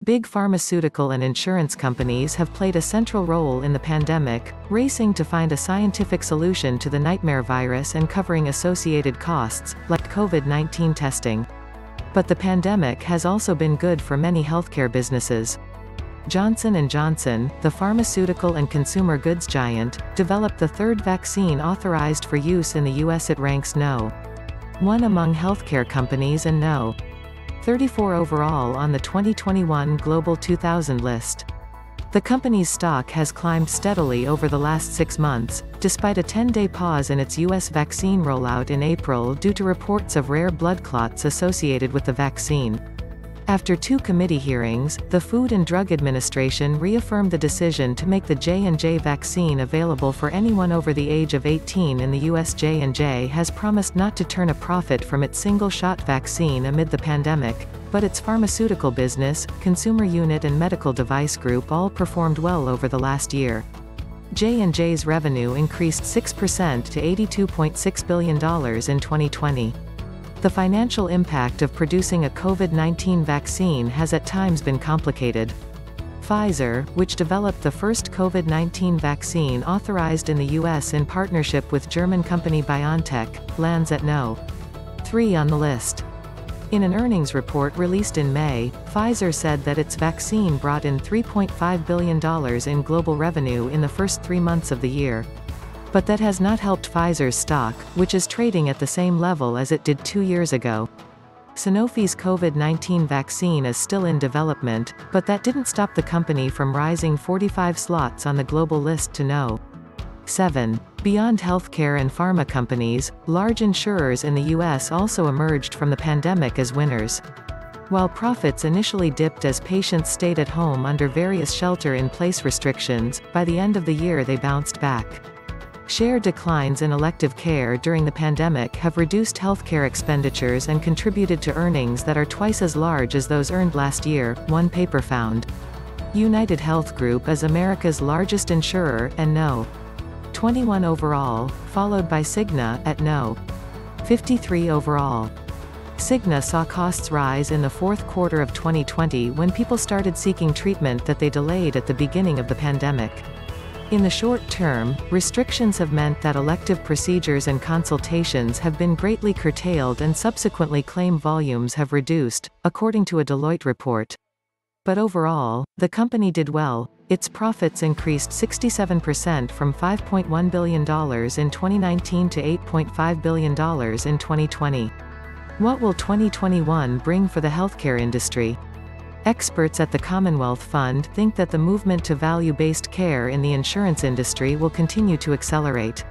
Big pharmaceutical and insurance companies have played a central role in the pandemic, racing to find a scientific solution to the nightmare virus and covering associated costs, like COVID-19 testing. But the pandemic has also been good for many healthcare businesses. Johnson & Johnson, the pharmaceutical and consumer goods giant, developed the third vaccine authorized for use in the U.S. It ranks No. 1 among healthcare companies and No. 34 overall on the 2021 Global 2000 list. The company's stock has climbed steadily over the last 6 months, despite a 10-day pause in its U.S. vaccine rollout in April due to reports of rare blood clots associated with the vaccine. After 2 committee hearings, the Food and Drug Administration reaffirmed the decision to make the J&J vaccine available for anyone over the age of 18 in the U.S. J&J has promised not to turn a profit from its single-shot vaccine amid the pandemic, but its pharmaceutical business, consumer unit and medical device group all performed well over the last year. J&J's revenue increased 6% to $82.6 billion in 2020. The financial impact of producing a COVID-19 vaccine has at times been complicated. Pfizer, which developed the first COVID-19 vaccine authorized in the U.S. in partnership with German company BioNTech, lands at No. 3 on the list. In an earnings report released in May, Pfizer said that its vaccine brought in $3.5 billion in global revenue in the first 3 months of the year. But that has not helped Pfizer's stock, which is trading at the same level as it did 2 years ago. Sanofi's COVID-19 vaccine is still in development, but that didn't stop the company from rising 45 slots on the global list to No. 7. Beyond healthcare and pharma companies, large insurers in the U.S. also emerged from the pandemic as winners. While profits initially dipped as patients stayed at home under various shelter-in-place restrictions, by the end of the year they bounced back. Share declines in elective care during the pandemic have reduced healthcare expenditures and contributed to earnings that are twice as large as those earned last year, one paper found. UnitedHealth Group is America's largest insurer, and No. 21 overall, followed by Cigna, at No. 53 overall. Cigna saw costs rise in the fourth quarter of 2020 when people started seeking treatment that they delayed at the beginning of the pandemic. In the short term, restrictions have meant that elective procedures and consultations have been greatly curtailed and subsequently claim volumes have reduced, according to a Deloitte report. But overall, the company did well. Its profits increased 67% from $5.1 billion in 2019 to $8.5 billion in 2020. What will 2021 bring for the healthcare industry? Experts at the Commonwealth Fund think that the movement to value-based care in the insurance industry will continue to accelerate.